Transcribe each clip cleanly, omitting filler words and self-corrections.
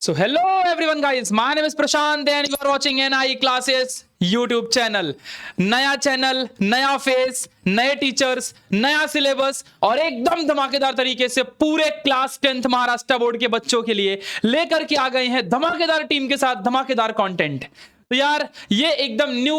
So hello everyone guys, my name is Prashant and you are watching NI Classes YouTube channel. नया channel, नया face, नए teachers, नया syllabus और एकदम धमाकेदार तरीके से पूरे क्लास 10th महाराष्ट्र बोर्ड के बच्चों के लिए लेकर के आ गए हैं धमाकेदार टीम के साथ धमाकेदार कंटेंट। तो यार ये एकदम न्यू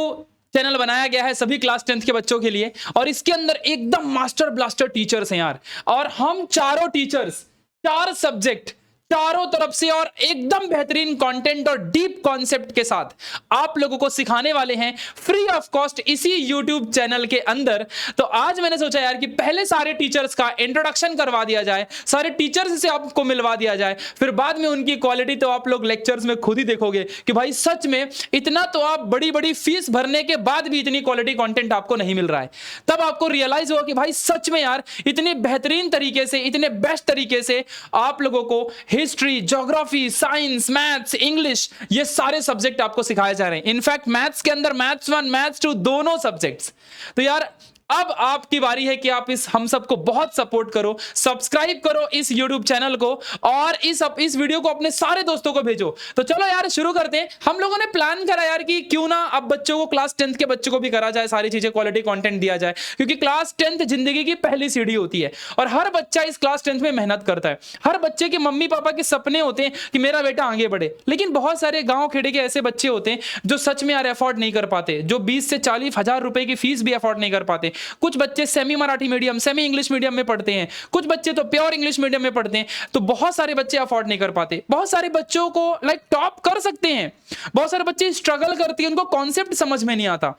चैनल बनाया गया है सभी क्लास 10th के बच्चों के लिए और इसके अंदर एकदम मास्टर ब्लास्टर टीचर्स हैं यार। और हम चारों टीचर्स 4 सब्जेक्ट चारों तरफ से और एकदम बेहतरीन कंटेंट और डीप कॉन्सेप्ट के साथ आप लोगों को सिखाने वाले हैं फ्री ऑफ कॉस्ट इसी YouTube चैनल के अंदर। तो आज मैंने सोचा यार कि पहले सारे टीचर्स का इंट्रोडक्शन करवा दिया जाए, सारे टीचर्स से आपको मिलवा दिया जाए, फिर बाद में उनकी क्वालिटी तो आप लोग लेक्चर्स में खुद ही देखोगे कि भाई सच में इतना तो आप बड़ी बड़ी फीस भरने के बाद भी इतनी क्वालिटी कंटेंट आपको नहीं मिल रहा है। तब आपको रियलाइज होगा कि भाई सच में यार इतने बेहतरीन तरीके से, इतने बेस्ट तरीके से आप लोगों को history, geography, science, maths, English ये सारे सब्जेक्ट आपको सिखाए जा रहे हैं। इनफैक्ट मैथ्स के अंदर मैथ्स 1 मैथ्स 2 दोनों सब्जेक्ट्स। तो यार अब आपकी बारी है कि आप हम सबको बहुत सपोर्ट करो, सब्सक्राइब करो इस YouTube चैनल को और इस वीडियो को अपने सारे दोस्तों को भेजो। तो चलो यार शुरू करते हैं। हम लोगों ने प्लान करा यार कि क्यों ना अब बच्चों को क्लास 10th के बच्चों को भी करा जाए, सारी चीजें क्वालिटी कंटेंट दिया जाए, क्योंकि क्लास 10th जिंदगी की पहली सीढ़ी होती है और हर बच्चा इस क्लास 10th में मेहनत करता है। हर बच्चे के मम्मी पापा के सपने होते हैं कि मेरा बेटा आगे बढ़े, लेकिन बहुत सारे गाँव खेड़े के ऐसे बच्चे होते हैं जो सच में यार अफोर्ड नहीं कर पाते, जो 20 से 40 हजार रुपए की फीस भी अफोर्ड नहीं कर पाते। कुछ बच्चे semi Marathi medium, semi English medium में पढ़ते हैं, कुछ बच्चे तो प्योर इंग्लिश मीडियम में पढ़ते हैं। तो बहुत सारे बच्चे अफोर्ड नहीं कर पाते। बहुत सारे बच्चों को टॉप कर सकते हैं, बहुत सारे बच्चे स्ट्रगल करते हैं, उनको कॉन्सेप्ट समझ में नहीं आता।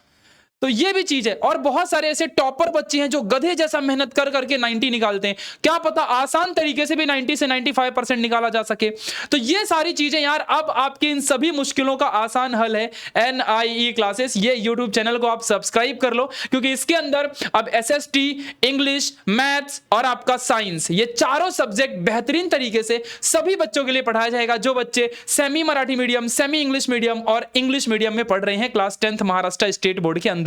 तो ये भी चीज है। और बहुत सारे ऐसे टॉपर बच्चे हैं जो गधे जैसा मेहनत कर करके 90 निकालते हैं। क्या पता आसान तरीके से भी 90 से 95% निकाला जा सके। तो ये सारी चीजें यार अब आपकी इन सभी मुश्किलों का आसान हल है NIE क्लासेस। ये YouTube चैनल को आप सब्सक्राइब कर लो, क्योंकि इसके अंदर अब SST, इंग्लिश, मैथ्स और आपका साइंस ये चारों सब्जेक्ट बेहतरीन तरीके से सभी बच्चों के लिए पढ़ाया जाएगा जो बच्चे semi Marathi medium, semi English medium और इंग्लिश मीडियम में पढ़ रहे हैं class 10th Maharashtra state board के अंदर।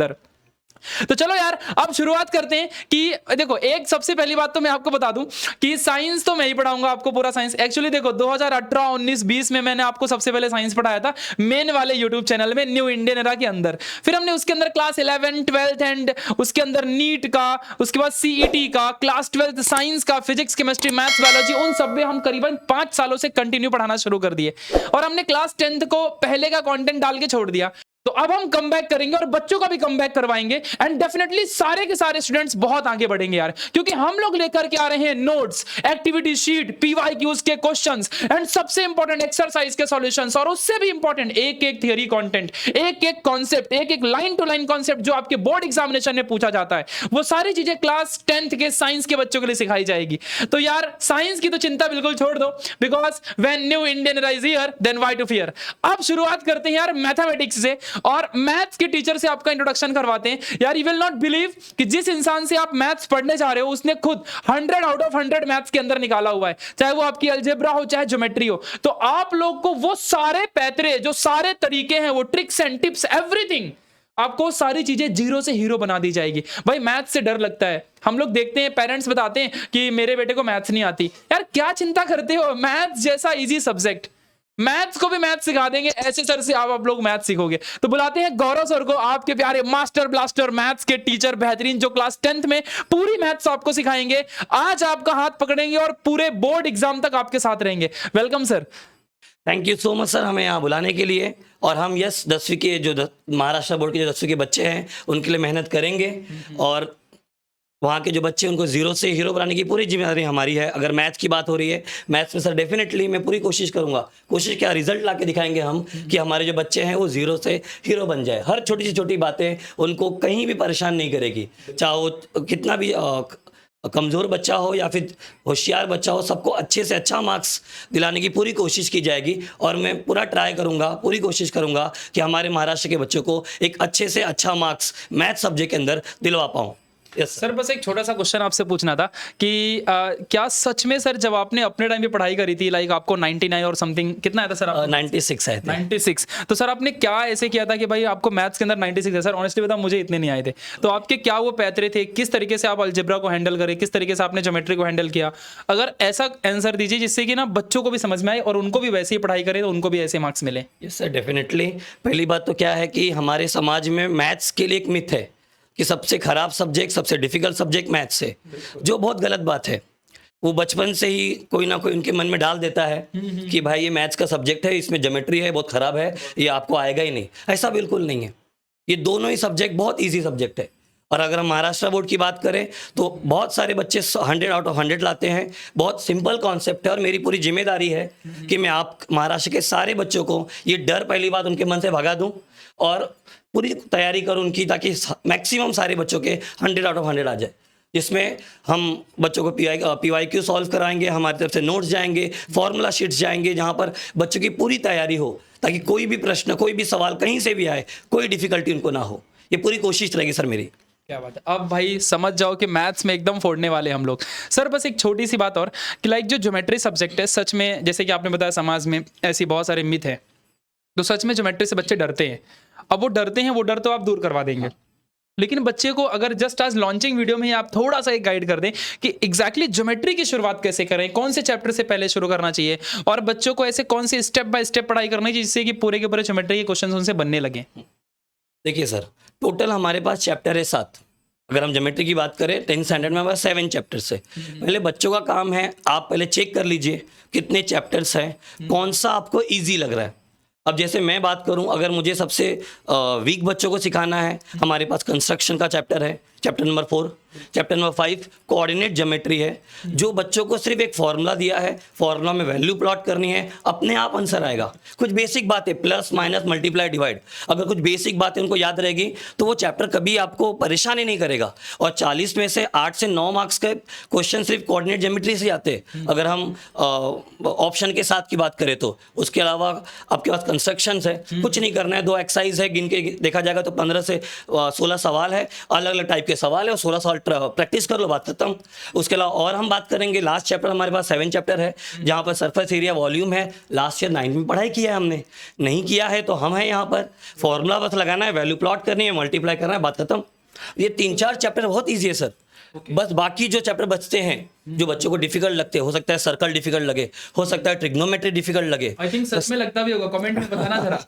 तो चलो यार अब शुरुआत करते हैं कि देखो एक सबसे पहली बात तो मैं आपको बता दूं कि साइंस तो मैं ही पढ़ाऊंगा आपको पूरा साइंस। एक्चुअली देखो 2018, 19, 20 में मैंने आपको सबसे पहले साइंस पढ़ाया था मेन वाले YouTube चैनल में न्यू इंडियन एरा के अंदर। फिर हमने उसके अंदर क्लास 11, 12 एंड उसके अंदर नीट का, उसके बाद CET का, क्लास 12 साइंस का, फिजिक्स, केमिस्ट्री, मैथ्स, बायोलॉजी, उन सब में हम करीबन 5 सालों से कंटिन्यू पढ़ाना शुरू कर दिए और हमने क्लास 10th को पहले का कंटेंट डाल के छोड़ दिया। तो अब हम कम बैक करेंगे और बच्चों का भी कम बैक करवाएंगे एंड डेफिनेटली सारे के सारे स्टूडेंट्स बहुत आगे बढ़ेंगे यार, क्योंकि हम लोग लेकर के आ रहे हैं नोट्स, एक्टिविटी शीट, PYQs के क्वेश्चंस एंड सबसे इंपॉर्टेंट एक्सरसाइज के सॉल्यूशंस, और उससे भी इंपॉर्टेंट एक एक थियरी कंटेंट, एक एक कॉन्सेप्ट, एक एक लाइन टू लाइन कॉन्सेप्ट जो आपके बोर्ड एग्जामिनेशन में पूछा जाता है, वो सारी चीजें क्लास 10th के साइंस के बच्चों के लिए सिखाई जाएगी। तो यार साइंस की तो चिंता बिल्कुल छोड़ दो, because when new Indian era is here then why to fear. अब शुरुआत करते हैं यार मैथमेटिक्स से और मैथ्स के टीचर से आपका इंट्रोडक्शन करवाते हैं। यार यू विल नॉट बिलीव कि जिस इंसान से आप मैथ्स पढ़ने जा रहे हो उसने खुद 100 आउट ऑफ 100 मैथ्स के अंदर निकाला हुआ है, चाहे वो आपकी अलजेब्रा हो चाहे ज्योमेट्री हो। तो आप लोग को वो सारे पैतरे, जो सारे तरीके हैं, वो ट्रिक्स एंड टिप्स, एवरीथिंग, आपको सारी चीजें जीरो से हीरो बना दी जाएगी। भाई मैथ्स से डर लगता है, हम लोग देखते हैं पेरेंट्स बताते हैं कि मेरे बेटे को मैथ्स नहीं आती। यार क्या चिंता करते हो, मैथ्स जैसा इजी सब्जेक्ट, मैथ्स को भी मैथ्स सिखा देंगे, ऐसे सर से आप लोग मैथ्स सीखोगे। तो बुलाते हैं गौरव सर को, आपके प्यारे मास्टर ब्लास्टर मैथ्स के टीचर बेहतरीन, जो क्लास 10th में पूरी मैथ्स आपको सिखाएंगे। आज आपका हाथ पकड़ेंगे और पूरे बोर्ड एग्जाम तक आपके साथ रहेंगे। Welcome sir. Thank you so much sir हमें यहाँ बुलाने के लिए। और हम 10वीं के जो महाराष्ट्र बोर्ड के जो 10वीं के बच्चे हैं उनके लिए मेहनत करेंगे और वहाँ के जो बच्चे उनको जीरो से हीरो बनाने की पूरी जिम्मेदारी हमारी है। अगर मैथ्स की बात हो रही है, मैथ्स में सर डेफिनेटली मैं पूरी कोशिश करूँगा, कोशिश क्या रिजल्ट ला के दिखाएंगे हम कि हमारे जो बच्चे हैं वो जीरो से हीरो बन जाए। हर छोटी सी छोटी बातें उनको कहीं भी परेशान नहीं करेगी, चाहे वो कितना भी कमज़ोर बच्चा हो या फिर होशियार बच्चा हो, सबको अच्छे से अच्छा मार्क्स दिलाने की पूरी कोशिश की जाएगी। और मैं पूरा ट्राई करूंगा, पूरी कोशिश करूंगा कि हमारे महाराष्ट्र के बच्चों को एक अच्छे से अच्छा मार्क्स मैथ सब्जेक्ट के अंदर दिलवा पाऊँ। यस सर बस एक छोटा सा क्वेश्चन आपसे पूछना था कि क्या सच में सर जब आपने अपने टाइम पे पढ़ाई करी थी लाइक आपको 99 और समथिंग कितना आया था सर आपको? 96 आए थे। 96। तो सर आपने क्या ऐसे किया था कि भाई आपको मैथ्स के अंदर 96 है? सर ऑनेस्टली बता मुझे इतने नहीं आए थे। तो आपके क्या वो पैतरे थे, किस तरीके से आप अलजेब्रा को हैंडल करे, किस तरीके से आपने ज्योमेट्री को हैंडल किया? अगर ऐसा आंसर दीजिए जिससे कि ना बच्चों को भी समझ में आए और उनको भी वैसे ही पढ़ाई करे तो उनको भी ऐसे मार्क्स मिले। Yes sir, definitely. पहली बात तो क्या है कि हमारे समाज में मैथ्स के लिए एक मिथ है कि सबसे खराब सब्जेक्ट, सबसे डिफिकल्ट सब्जेक्ट मैथ्स है, जो बहुत गलत बात है। वो बचपन से ही कोई ना कोई उनके मन में डाल देता है कि भाई ये मैथ्स का सब्जेक्ट है, इसमें ज्योमेट्री है, बहुत खराब है, ये आपको आएगा ही नहीं। ऐसा बिल्कुल नहीं है। ये दोनों ही सब्जेक्ट बहुत ईजी सब्जेक्ट है। और अगर हम महाराष्ट्र बोर्ड की बात करें तो बहुत सारे बच्चे 100 आउट ऑफ 100 लाते हैं। बहुत सिंपल कॉन्सेप्ट है और मेरी पूरी जिम्मेदारी है कि मैं आप महाराष्ट्र के सारे बच्चों को ये डर पहली बात उनके मन से भगा दूं और पूरी तैयारी करूं उनकी, ताकि मैक्सिमम सारे बच्चों के 100 आउट ऑफ 100 आ जाए। जिसमें हम बच्चों को PYQ सॉल्व कराएंगे, हमारी तरफ से नोट्स जाएंगे, फॉर्मूला शीट्स जाएंगे, जहाँ पर बच्चों की पूरी तैयारी हो ताकि कोई भी प्रश्न, कोई भी सवाल कहीं से भी आए, कोई डिफिकल्टी उनको ना हो। ये पूरी कोशिश रहेगी सर मेरी। क्या बात है। अब भाई समझ जाओ कि मैथ्स में एकदम फोड़ने वाले हम लोग। सर बस एक छोटी सी बात और कि लाइक जो ज्योमेट्री सब्जेक्ट है सच में जैसे कि आपने बताया समाज में ऐसी बहुत सारे मिथ है, तो सच में ज्योमेट्री से बच्चे डरते हैं। अब वो डरते हैं, वो डर तो आप दूर करवा देंगे, लेकिन बच्चे को अगर जस्ट आज लॉन्चिंग वीडियो में ही आप थोड़ा सा एक गाइड कर दें कि एग्जैक्टली ज्योमेट्री की शुरुआत कैसे करें, कौन से चैप्टर से पहले शुरू करना चाहिए और बच्चों को ऐसे कौन से स्टेप बाय स्टेप पढ़ाई करनी चाहिए जिससे कि पूरे के पूरे ज्योमेट्री के क्वेश्चन उनसे बनने लगे। देखिए सर, टोटल हमारे पास चैप्टर है 7। अगर हम ज्योमेट्री की बात करें 10th स्टैंडर्ड में हमारे 7 चैप्टर्स है। पहले बच्चों का काम है, आप पहले चेक कर लीजिए कितने चैप्टर्स हैं, कौन सा आपको इजी लग रहा है। अब जैसे मैं बात करूं, अगर मुझे सबसे वीक बच्चों को सिखाना है, हमारे पास कंस्ट्रक्शन का चैप्टर है, chapter number 4। Chapter number 5 coordinate geometry है, जो बच्चों को सिर्फ एक फॉर्मूला दिया है, फॉर्मूला में वैल्यू प्लॉट करनी है, अपने आप आंसर आएगा। कुछ बेसिक बातें, प्लस माइनस मल्टीप्लाई डिवाइड, अगर कुछ बेसिक बातें उनको याद रहेगी तो वो चैप्टर कभी आपको परेशानी नहीं करेगा। और 40 में से 8 से 9 मार्क्स के क्वेश्चन सिर्फ कोऑर्डिनेट ज्योमेट्री से आते हैं। अगर हम ऑप्शन के साथ की बात करें तो उसके अलावा आपके पास कंस्ट्रक्शंस है, कुछ नहीं करना है, 2 एक्सरसाइज है, गिन के देखा जाएगा तो 15 से 16 सवाल है, अलग अलग टाइप के सवाल है और 16 सवाल प्रैक्टिस कर लो, बात खत्म। उसके अलावा और हम बात करेंगे, लास्ट चैप्टर हमारे पास 7 चैप्टर है, जहाँ पर सरफेस एरिया वॉल्यूम है। लास्ट ईयर 9 में पढ़ाई किया है हमने, नहीं किया है तो हम हैं यहाँ पर। फॉर्मूला बस लगाना है, वैल्यू प्लॉट करनी है, मल्टीप्लाई करना है, बात खत्म। ये 3-4 चैप्टर बहुत ईजी है सर। बस बाकी जो चैप्टर बचते हैं जो बच्चों को डिफिकल्ट लगते हैं, हो सकता है सर्कल डिफिकल्ट लगे, हो सकता है ट्रिग्नोमेट्री डिफिकल्ट लगे, आई थिंक सच में लगता भी होगा, कमेंट में बताना जरा।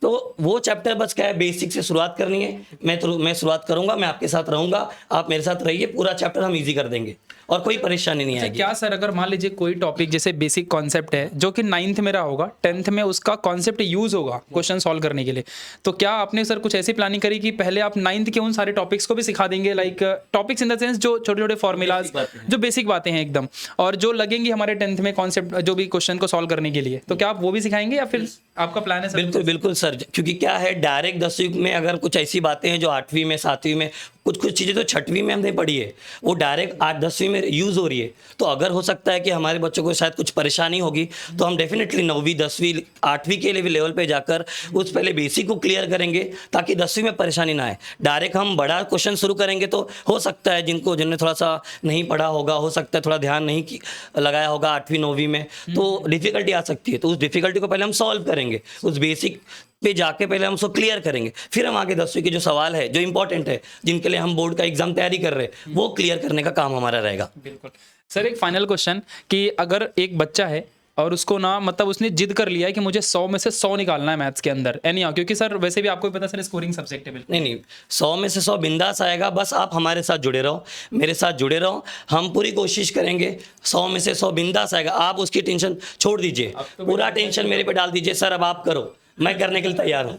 तो वो चैप्टर बस क्या है, बेसिक से शुरुआत करनी है। मैं शुरुआत करूंगा, मैं आपके साथ रहूंगा, आप मेरे साथ रहिए, पूरा चैप्टर हम इजी कर देंगे और कोई परेशानी नहीं आएगी। क्या सर अगर मान लीजिए कोई टॉपिक जैसे बेसिक कॉन्सेप्ट है जो कि 9th में रहा होगा, 10th में उसका कॉन्सेप्ट यूज होगा क्वेश्चन सॉल्व करने के लिए, तो क्या आपने सर कुछ ऐसी प्लानिंग करी कि पहले आप 9th के उन सारे टॉपिक्स को भी सिखा देंगे, like topics in the sense जो छोटे छोटे फॉर्मूलाज, जो बेसिक बातें हैं एकदम, और जो लगेंगी हमारे 10th में कॉन्सेप्ट जो भी क्वेश्चन को सॉल्व करने के लिए, तो क्या आप वो भी सिखाएंगे या फिर आपका प्लान है सर? बिल्कुल बिल्कुल सर, क्योंकि क्या है, डायरेक्ट 10वीं में अगर कुछ ऐसी बातें हैं जो 8वीं में, 7वीं में, कुछ चीज़ें तो 6वीं में हमने पढ़ी है, वो डायरेक्ट 8-10वीं में यूज़ हो रही है। तो अगर हो सकता है कि हमारे बच्चों को शायद कुछ परेशानी होगी, तो हम डेफिनेटली 9वीं, 10वीं, 8वीं के लेवल पे जाकर उस पहले बेसिक को क्लियर करेंगे ताकि 10वीं में परेशानी ना आए। डायरेक्ट हम बड़ा क्वेश्चन शुरू करेंगे तो हो सकता है जिनने थोड़ा सा नहीं पढ़ा होगा, हो सकता है थोड़ा ध्यान नहीं लगाया होगा 8वीं 9वीं में, तो डिफिकल्टी आ सकती है। तो उस डिफिकल्टी को पहले हम सॉल्व करेंगे, उस बेसिक पे जाके पहले हम उसको क्लियर करेंगे, फिर हम आगे 10वीं के जो सवाल है, जो इंपॉर्टेंट है, जिनके लिए हम बोर्ड का एग्जाम तैयारी कर रहे हैं, वो क्लियर करने का काम हमारा रहेगा। बिल्कुल सर। एक फाइनल क्वेश्चन कि अगर एक बच्चा है और उसको ना मतलब उसने जिद कर लिया है कि मुझे 100 में से 100 निकालना है मैथ्स के अंदर, एनी हाउ, क्योंकि सर वैसे भी आपको भी पता सर स्कोरिंग सब्जेक्ट है। बिल्कुल नहीं, 100 में से 100 बिंदास आएगा, बस आप हमारे साथ जुड़े रहो, मेरे साथ जुड़े रहो, हम पूरी कोशिश करेंगे, 100 में से 100 बिंदास आएगा। आप उसकी टेंशन छोड़ दीजिए, पूरा टेंशन मेरे पे डाल दीजिए, सर अब आप करो, मैं करने के लिए तैयार हूँ,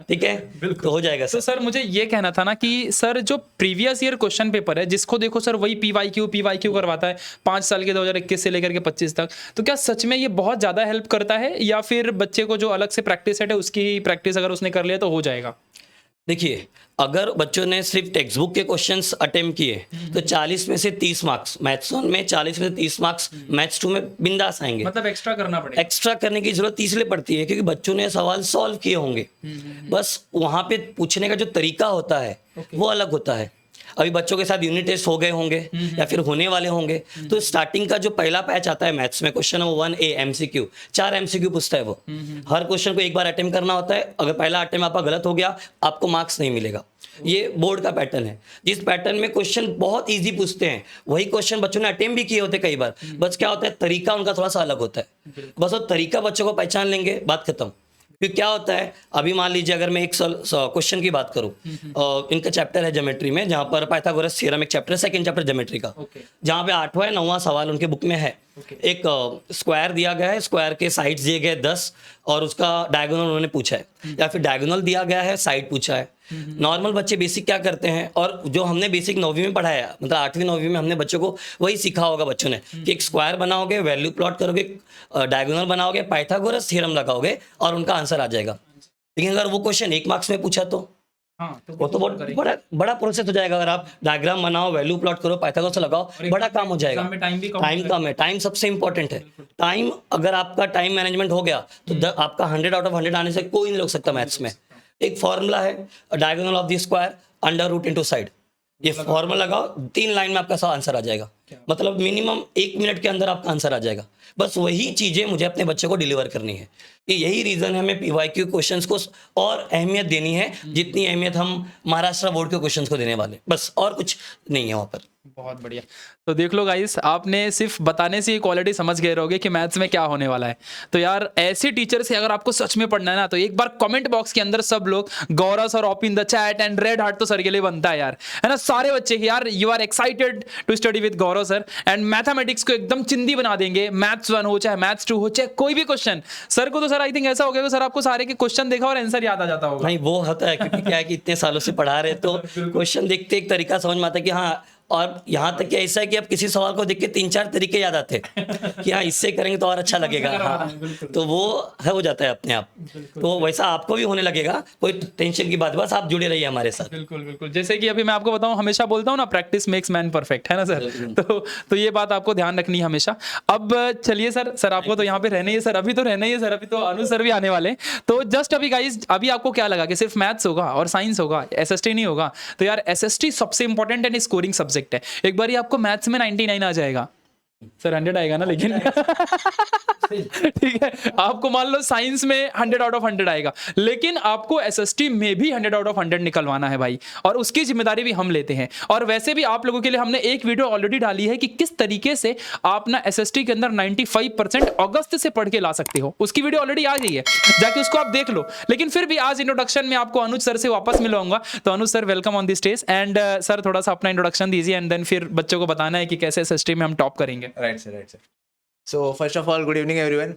ठीक है, तो हो जाएगा। तो सर मुझे ये कहना था ना कि सर जो प्रीवियस ईयर क्वेश्चन पेपर है, जिसको देखो सर वही पीवाईक्यू करवाता है 5 साल के 2021 से लेकर के 25 तक, तो क्या सच में ये बहुत ज़्यादा हेल्प करता है या फिर बच्चे को जो अलग से प्रैक्टिस सेट है उसकी प्रैक्टिस अगर उसने कर लिया तो हो जाएगा? देखिए, अगर बच्चों ने सिर्फ टेक्स्ट बुक के क्वेश्चंस अटेम्प्ट किए तो 40 में से 30 मार्क्स मैथ्स 1 में, 40 में से 30 मार्क्स मैथ्स 2 में बिंदास आएंगे। मतलब एक्स्ट्रा करना पड़ेगा। एक्स्ट्रा करने की जरूरत इसलिए पड़ती है क्योंकि बच्चों ने सवाल सॉल्व किए होंगे, बस वहाँ पे पूछने का जो तरीका होता है वो अलग होता है। अभी बच्चों के साथ यूनिट टेस्ट हो गए होंगे या फिर होने वाले होंगे। तो स्टार्टिंग का जो पहला पैच आता है मैथ्स में, question number 1A MCQ, 4 MCQ पूछता है वो। हर क्वेश्चन को एक बार अटेम्प्ट करना होता है। अगर पहला अटेम्प्ट आपका गलत हो गया, आपको मार्क्स नहीं मिलेगा। ये बोर्ड का पैटर्न है। जिस पैटर्न में क्वेश्चन बहुत इजी पूछते हैं, वही क्वेश्चन बच्चों ने अटेम्प्ट भी किए होते कई बार, बस क्या होता है, तरीका उनका थोड़ा सा अलग होता है। बस वो तरीका बच्चों को पहचान लेंगे, बात खत्म। फिर क्या होता है, अभी मान लीजिए अगर मैं एक क्वेश्चन की बात करूं, इनका चैप्टर है ज्योमेट्री में, जहां पर पाइथागोरस थ्योरम एक चैप्टर है, सेकंड चैप्टर ज्योमेट्री का, जहां पे 8वां या 9वां सवाल उनके बुक में है। एक स्क्वायर दिया गया है, स्क्वायर के साइड्स दिए गए 10 और उसका डायगोनल उन्होंने पूछा है, या फिर डायगोनल दिया गया है, साइड पूछा है। नॉर्मल बच्चे बेसिक क्या करते हैं, और जो हमने बेसिक 9वीं में पढ़ाया, मतलब 8वीं 9वीं में हमने बच्चों को वही सीखा होगा बच्चों ने, कि एक स्क्वायर बनाओगे, वैल्यू प्लॉट करोगे, डायगोनल बनाओगे, पाइथागोरस थ्योरम लगाओगे और उनका आंसर आ जाएगा। लेकिन अगर वो क्वेश्चन 1 मार्क्स में पूछा तो वो तो बहुत बड़ा प्रोसेस हो जाएगा। अगर आप डायग्राम बनाओ, वैल्यू प्लॉट करो, पाइथागोरस लगाओ, बड़ा काम हो जाएगा। टाइम कम है, टाइम सबसे इंपॉर्टेंट है। टाइम, अगर आपका टाइम मैनेजमेंट हो गया तो आपका 100 आउट ऑफ 100 आने से कोई नहीं रोक सकता मैथ्स में। एक फॉर्मूला है, diagonal of the square under root into side, ये फॉर्मूला लगाओ, 3 लाइन में आपका आंसर आ जाएगा। मतलब मिनिमम 1 मिनट के अंदर आपका आंसर आ जाएगा। बस वही चीजें मुझे अपने बच्चे को डिलीवर करनी है। कि यही रीजन है हमें PYQ क्वेश्चंस को और अहमियत देनी है, जितनी अहमियत हम महाराष्ट्र बोर्ड के क्वेश्चंस को देने वाले, बस और कुछ नहीं है वहाँ पर। बहुत बढ़िया। तो देख लो गाइस, आपने सिर्फ बताने से ही क्वालिटी समझ गए रहोगे कि मैथ्स में क्या होने वाला है। तो यार ऐसे टीचर से अगर आपको सच में पढ़ना है ना, तो एक बार कमेंट बॉक्स के अंदर सब लोग Gaurav sir open the chat and red heart तो सर के लिए बनता है यार, है ना। सारे बच्चे यार you are excited to study with Gaurav sir and mathematics को एकदम चिंदी बना देंगे। मैथ्स 1 हो चाहे मैथ्स 2 हो, चाहे कोई भी क्वेश्चन, सर को तो सर आई थिंक ऐसा हो गया कि सर आपको सारे के क्वेश्चन देखा और आंसर याद आ जाता होगा। नहीं, वो होता है क्योंकि क्या है कि इतने सालों से पढ़ा रहे तो क्वेश्चन देखते एक तरीका समझ में आता है कि हाँ, और यहाँ तक कि ऐसा है कि अब किसी सवाल को देख के 3-4 तरीके याद आते हैं कि हाँ इससे करेंगे तो और अच्छा लगेगा। हाँ, तो वो हो जाता है अपने आप। तो वैसा आपको भी होने लगेगा, कोई टेंशन की बात, बस आप जुड़े रहिए हमारे साथ। बिल्कुल बिल्कुल। जैसे कि अभी मैं आपको बताऊं, हमेशा बोलता हूं ना, प्रैक्टिस मेक्स मैन परफेक्ट, है ना सर। तो ये बात आपको ध्यान रखनी है हमेशा। अब चलिए सर आपको तो यहाँ पे रहना ही है सर, अभी तो रहना ही है सर, अभी तो अनु सर भी आने वाले हैं। तो जस्ट अभी गाइज, अभी आपको क्या लगा कि सिर्फ मैथ्स होगा और साइंस होगा, SST नहीं होगा? तो यार SST सबसे इंपॉर्टेंट एंड स्कोरिंग सब्जेक्ट है। एक बार ही आपको मैथ्स में 99 आ जाएगा सर, 100 आएगा ना, लेकिन ठीक है। आपको मान लो साइंस में 100 आउट ऑफ 100 आएगा, लेकिन आपको SST में भी 100 आउट ऑफ 100 निकलवाना है भाई, और उसकी जिम्मेदारी भी हम लेते हैं। और वैसे भी आप लोगों के लिए हमने एक वीडियो ऑलरेडी डाली है कि किस तरीके से आप ना SST के अंदर 95% अगस्त से पढ़ के ला सकते हो। उसकी वीडियो ऑलरेडी आ गई है, जाके उसको आप देख लो। लेकिन फिर भी आज इंट्रोडक्शन में आपको अनुज सर से वापस मिलवाऊंगा। तो Anuj sir, welcome on the stage. And sir थोड़ा सा अपना इंट्रोडक्शन दीजिए एंड देन फिर बच्चों को बताना है कि कैसे SST में हम टॉप करेंगे। Right sir. So first of all good evening everyone.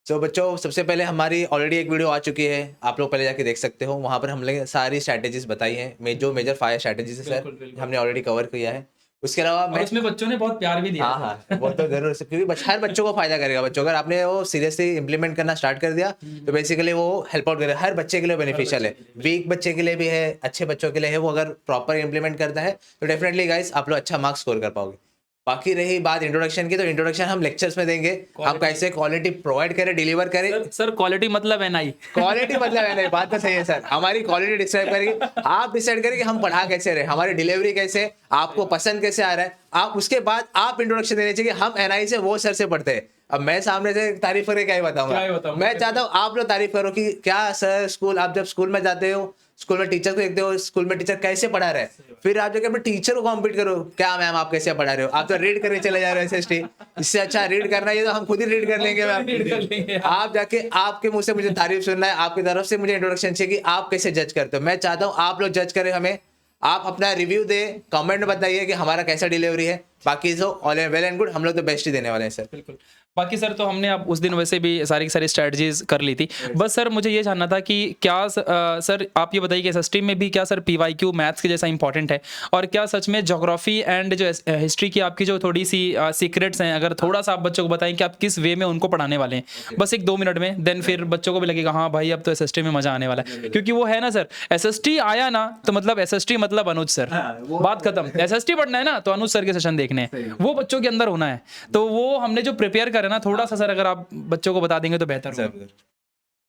So बच्चों, सबसे पहले हमारी ऑलरेडी एक वीडियो आ चुकी है, आप लोग पहले जाके देख सकते हो। वहाँ पर हमने सारी स्ट्रैटेजीज बताई हैं, जो मेजर 5 स्ट्रैटेजीज है सर, हमने ऑलरेडी कवर किया है। उसके अलावा और उसमें बच्चों ने बहुत प्यार भी दिया। हाँ, वो तो जरूर, क्योंकि हर बच्चों को फायदा करेगा। बच्चों अगर आपने वो सीरियसली इंप्लीमेंट करना स्टार्ट कर दिया तो बेसिकली वो हेल्प आउट करेगा, हर बच्चे के लिए बेनिफिशियल है। वीक बच्चे के लिए भी है, अच्छे बच्चों के लिए है। वो अगर प्रॉपर इंप्लीमेंट करता है तो डेफिनेटली गाइस आप लोग अच्छा मार्क्स स्कोर कर पाओगे। बाकी रही बात इंट्रोडक्शन की, तो इंट्रोडक्शन हम लेक्चर्स में देंगे, हम कैसे क्वालिटी प्रोवाइड करें, डिलीवर करें। सर क्वालिटी मतलब NI, क्वालिटी मतलब NI, बात तो सही है सर। हमारी क्वालिटी डिसाइड करेगी, आप डिसाइड करें कि हम पढ़ा कैसे रहे, हमारी डिलीवरी कैसे, आपको पसंद कैसे आ रहा है। आप उसके बाद आप इंट्रोडक्शन देने चाहिए कि हम NI से वो सर से पढ़ते हैं। अब मैं सामने से तारीफ करके क्या ही बताऊंगा, मैं चाहता हूँ आप लोग तारीफ करो कि क्या सर, स्कूल आप जब स्कूल में जाते हो, स्कूल में टीचर को देखते हो, स्कूल में टीचर कैसे पढ़ा रहे हैं, फिर आप जाके अपने टीचर को कॉम्पीट करो, क्या मैम आप कैसे पढ़ा रहे हो। आप तो रीड करके चले जा रहे हो SST, इससे अच्छा रीड करना है तो हम खुद ही रीड कर लेंगे मैम। आप जाके आपके मुंह से मुझे तारीफ सुनना है, आपकी तरफ से मुझे इंट्रोडक्शन चाहिए कि आप कैसे जज करते हो। मैं चाहता हूँ आप लोग जज करें हमें, आप अपना रिव्यू दे, कमेंट में बताइए कि हमारा कैसा डिलीवरी है। बाकी जो ऑल वेल एंड गुड, हम लोग तो बेस्ट ही देने वाले हैं सर। बिल्कुल। बाकी सर तो हमने अब उस दिन वैसे भी सारी की सारी स्ट्रेटजीज कर ली थी। बस सर मुझे ये जानना था कि क्या सर आप ये बताइए कि SST में भी क्या सर PYQ मैथ्स के जैसा इंपॉर्टेंट है, और क्या सच में ज्योग्राफी एंड जो हिस्ट्री की आपकी जो थोड़ी सी सीक्रेट्स हैं, अगर थोड़ा सा आप बच्चों को बताएं कि आप किस वे में उनको पढ़ाने वाले हैं, बस 1-2 मिनट में, देन फिर बच्चों को भी लगेगा हाँ भाई अब तो SST में मजा आने वाला है। क्योंकि वो है ना सर, SST आया ना तो मतलब SST मतलब अनुज सर, बात खत्म। SST पढ़ना है ना तो अनुज सर के सेशन देखने हैं, वो बच्चों के अंदर होना है। तो वो हमने जो प्रिपेयर करा ना, थोड़ा सा सर अगर आप बच्चों को बता देंगे तो बेहतर होगा।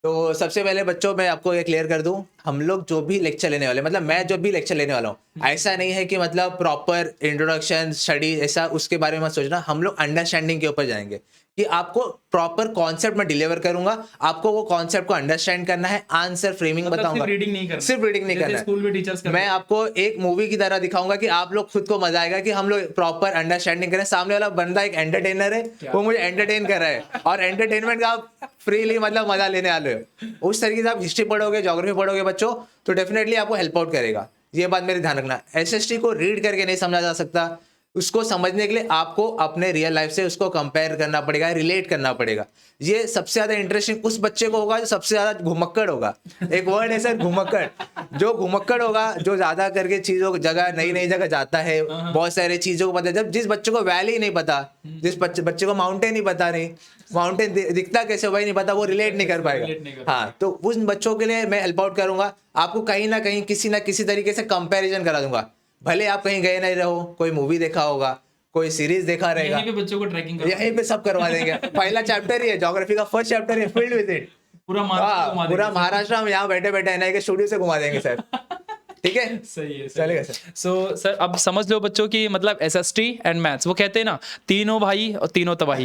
तो सबसे पहले बच्चों मैं आपको ये क्लियर कर दूं, हम लोग जो भी लेक्चर लेने वाले, मतलब मैं जो भी लेक्चर लेने वाला हूँ, ऐसा नहीं है कि मतलब प्रॉपर इंट्रोडक्शन स्टडी ऐसा उसके बारे में मत सोचना। हम लोग अंडरस्टैंडिंग के ऊपर जाएंगे कि आपको प्रॉपर कॉन्सेप्ट में डिलीवर करूंगा, आपको वो कॉन्सेप्ट को अंडरस्टैंड करना है, आंसर फ्रेमिंग बताऊंगा। सिर्फ रीडिंग नहीं करना, सिर्फ रीडिंग नहीं करना है। स्कूल में टीचर्स मैं आपको एक मूवी की तरह दिखाऊंगा कि आप लोग खुद को मजा आएगा कि हम लोग प्रॉपर अंडरस्टैंडिंग करें। सामने वाला बंदा एक एंटरटेनर है, वो मुझे एंटरटेन कर रहा है और एंटरटेनमेंट का आप फ्रीली मतलब मजा लेने वाले हो। उस तरीके से आप हिस्ट्री पढ़ोगे, ज्योग्राफी पढ़ोगे बच्चों, तो डेफिनेटली आपको हेल्प आउट करेगा। ये बात मेरे ध्यान रखना। एसएसटी को रीड करके नहीं समझा जा सकता, उसको समझने के लिए आपको अपने रियल लाइफ से उसको कंपेयर करना पड़ेगा, रिलेट करना पड़ेगा। ये सबसे ज्यादा इंटरेस्टिंग उस बच्चे को होगा जो सबसे ज्यादा घुमक्कड़ होगा। एक वर्ड है सर, घुमक्कड़। जो घुमक्कड़ होगा, जो ज्यादा करके चीजों जगह नई नई जगह जाता है, बहुत सारे चीजों को पता है। जब जिस बच्चे को वैली नहीं पता, जिस बच्चे को माउंटेन नहीं पता, नहीं माउंटेन दिखता कैसे वही नहीं पता, वो रिलेट नहीं कर पाएगा। हाँ, तो उन बच्चों के लिए मैं हेल्प आउट करूंगा। आपको कहीं ना कहीं किसी ना किसी तरीके से कंपैरिजन करा दूंगा। भले आप कहीं गए नहीं रहो, कोई मूवी देखा होगा, कोई सीरीज देखा रहेगा, यहीं पे बच्चों को ट्रैकिंग यहीं पे सब करवा देंगे। पहला चैप्टर ही है ज्योग्राफी का, फर्स्ट चैप्टर है फील्ड विजिट। पूरा पूरा महाराष्ट्र हम यहाँ बैठे बैठे एनआई के स्टूडियो से घुमा देंगे सर। ठीक है, सही है, चलेगा सर। सो सर अब समझ लो बच्चों की मतलब एसएसटी एंड मैथ्स, वो कहते हैं ना तीनों भाई और तीनों तबाही।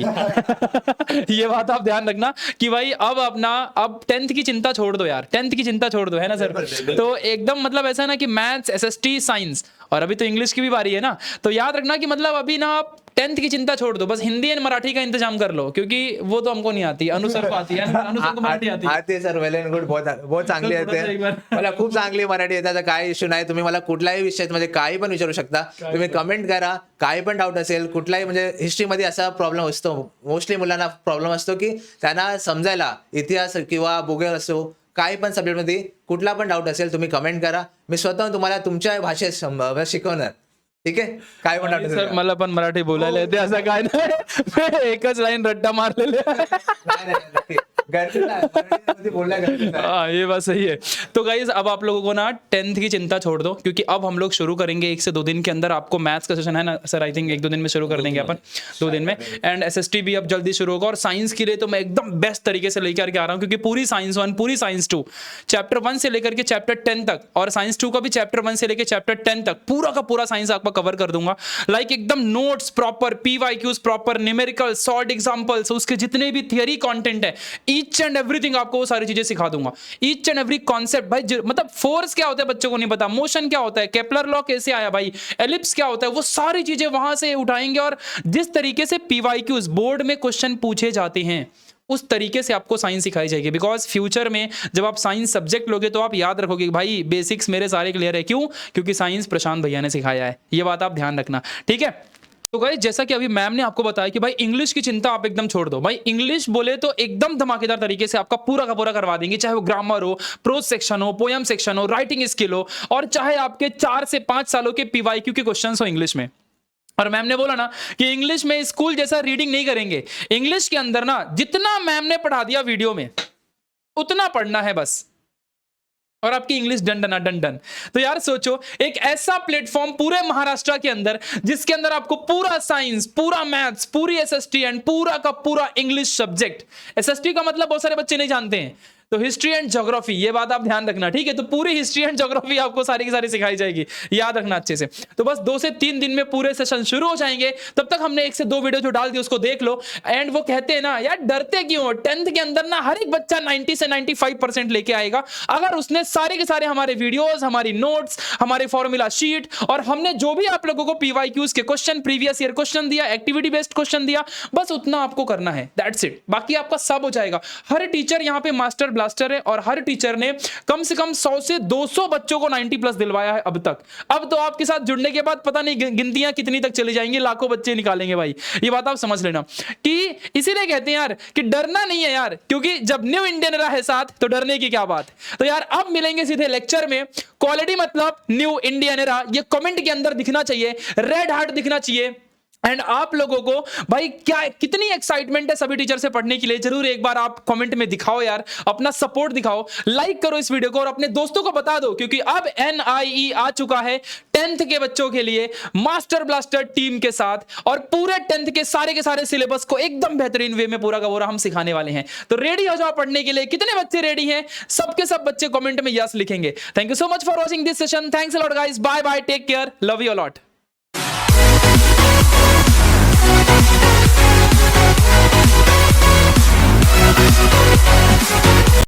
ये बात आप ध्यान रखना कि भाई अब 10th की चिंता छोड़ दो यार, 10th की चिंता छोड़ दो, है ना सर। तो एकदम मतलब ऐसा ना कि मैथ्स, एसएसटी, साइंस और अभी तो इंग्लिश की भी बारी है ना, तो याद रखना कि मतलब अभी ना आप 10th की चिंता छोड़ दो, बस हिंदी एंड मराठी का इंतजाम कर लो, क्योंकि वो तो हमको नहीं आती। अनुसर को आती है, अनुसर को मराठी आती आहे सर, वेल अँड गुड, बहुत चांगली येते, मला खूप चांगली मराठी येते। काही इश्यू नाही, तुम्ही मला कुठल्याही विषयात म्हणजे काही पण विचारू शकता, तुम्ही कमेंट करा, काही पण डाऊट असेल कुठलाही, म्हणजे हिस्ट्रीमध्ये असा प्रॉब्लेम असतो, मोस्टली मुलांना प्रॉब्लेम असतो की त्यांना समजायला इतिहास किंवा भूगोल असो, काही पण सब्जेक्टमध्ये कुठला पण डाऊट असेल तुम्ही कमेंट करा, मी स्वतः तुम्हाला तुमच्या भाषेत शिकवणार। ठीक आहे, काय पण डाऊट सर मला पण मराठी बोलायला येते, असं काय नाही, मी एकच लाईन रट्टा मारलेले आहे। हाँ, ये बात सही है। तो गाइज अब आप लोगों को ना 10th की चिंता छोड़ दो, क्योंकि अब हम लोग शुरू करेंगे 1 से 2 दिन के अंदर। आपको मैथ्स का सेशन है ना सर, आई थिंक 1-2 दिन में शुरू कर देंगे अपन, 2 दिन में। एंड एसएसटी भी अब जल्दी शुरू होगा। और साइंस के लिए तो मैं एकदम बेस्ट तरीके से लेकर के आ रहा हूँ, क्योंकि पूरी साइंस 1, पूरी साइंस 2, चैप्टर 1 से लेकर के चैप्टर 10 तक, और साइंस 2 का भी चैप्टर 1 से लेकर चैप्टर 10 तक पूरा का पूरा साइंस आपका कवर कर दूंगा। लाइक एकदम notes proper, PYQs proper, numerical, short examples, उसके जितने भी थियरी कंटेंट है, ईच एंड एवरीथिंग आपको वो सारी चीजें सिखा दूंगा। ईच एंड एवरी कॉन्सेप्ट भाई, मतलब फोर्स क्या होता है बच्चों को नहीं पता, मोशन क्या होता है, केपलर लॉ कैसे आया भाई, एलिप्स क्या होता है, वो सारी चीजें वहां से उठाएंगे। और जिस तरीके से पीवाईक्यूज बोर्ड में क्वेश्चन पूछे जाते हैं, उस तरीके से आपको साइंस सिखाई जाएगी। बिकॉज फ्यूचर में जब आप साइंस सब्जेक्ट लोगे तो आप याद रखोगे भाई बेसिक्स मेरे सारे क्लियर है। क्यों? क्योंकि साइंस प्रशांत भैया ने सिखाया है। ये बात आप ध्यान रखना, ठीक है। तो गाइस जैसा कि अभी मैम ने आपको बताया कि भाई इंग्लिश की चिंता आप एकदम छोड़ दो। भाई इंग्लिश बोले तो एकदम धमाकेदार तरीके से आपका पूरा का पूरा करवा देंगे, चाहे वो ग्रामर हो, प्रोज सेक्शन हो, पोयम सेक्शन हो, राइटिंग स्किल हो, और चाहे आपके 4 से 5 सालों के पीवाईक्यू के क्वेश्चंस हो इंग्लिश में। और मैम ने बोला ना कि इंग्लिश में स्कूल जैसा रीडिंग नहीं करेंगे, इंग्लिश के अंदर ना जितना मैम ने पढ़ा दिया वीडियो में उतना पढ़ना है बस, और आपकी इंग्लिश डन। तो यार सोचो, एक ऐसा प्लेटफॉर्म पूरे महाराष्ट्र के अंदर जिसके अंदर आपको पूरा साइंस, पूरा मैथ्स, पूरी एसएसटी एंड पूरा का पूरा इंग्लिश सब्जेक्ट। एसएसटी का मतलब बहुत सारे बच्चे नहीं जानते हैं, तो हिस्ट्री एंड ज्योग्राफी, ये बात आप ध्यान रखना, ठीक है। तो पूरी हिस्ट्री एंड ज्योग्राफी आपको सारी की सारी सिखाई जाएगी, याद रखना अच्छे से। तो बस 2 से 3 दिन में पूरे सेशन शुरू हो जाएंगे। तब तक हमने 1 से 2 वीडियो जो डाल दी उसको देख लो। एंड वो कहते हैं ना यार डरते क्यों, 10th के अंदर ना हर एक बच्चा 90 से 95% लेके आएगा, अगर उसने सारे के सारे हमारे वीडियोस, हमारी नोट्स, हमारे फॉर्मूला शीट, और हमने जो भी आप लोगों को पीवाईक्यूज के क्वेश्चन, प्रीवियस ईयर क्वेश्चन दिया, एक्टिविटी बेस्ड क्वेश्चन दिया, बस उतना आपको करना है, दैट्स इट। बाकी आपका सब हो जाएगा। हर टीचर यहाँ पे मास्टर ब्लास्टर है, और हर टीचर ने कम से कम 100 से 200 बच्चों को 90+ दिलवाया है अब तक। अब तो आपके साथ जुड़ने के बाद पता नहीं गिनतियां कितनी तक चली जाएंगी, लाखों बच्चे निकालेंगे भाई, ये बात आप समझ लेना। कि इसीलिए कहते हैं यार कि डरना नहीं है यार, क्योंकि जब न्यू इंडियन एरा है साथ तो डरने की क्या बात। तो यार अब मिलेंगे सीधे लेक्चर में। क्वालिटी मतलब न्यू इंडियन एरा, ये कमेंट के अंदर दिखना चाहिए, रेड हार्ट दिखना चाहिए, एंड आप लोगों को भाई क्या कितनी एक्साइटमेंट है सभी टीचर से पढ़ने के लिए, जरूर एक बार आप कमेंट में दिखाओ यार, अपना सपोर्ट दिखाओ, लाइक करो इस वीडियो को और अपने दोस्तों को बता दो, क्योंकि अब NIE आ चुका है 10th के बच्चों के लिए मास्टर ब्लास्टर टीम के साथ, और पूरे 10th के सारे सिलेबस को एकदम बेहतरीन वे में पूरा का पूरा हम सिखाने वाले हैं। तो रेडी हो जाओ पढ़ने के लिए। कितने बच्चे रेडी हैं? सबके सब बच्चे कमेंट में यस लिखेंगे। Thank you so much for watching this session. Thanks a lot guys, bye bye, take care, love you a lot.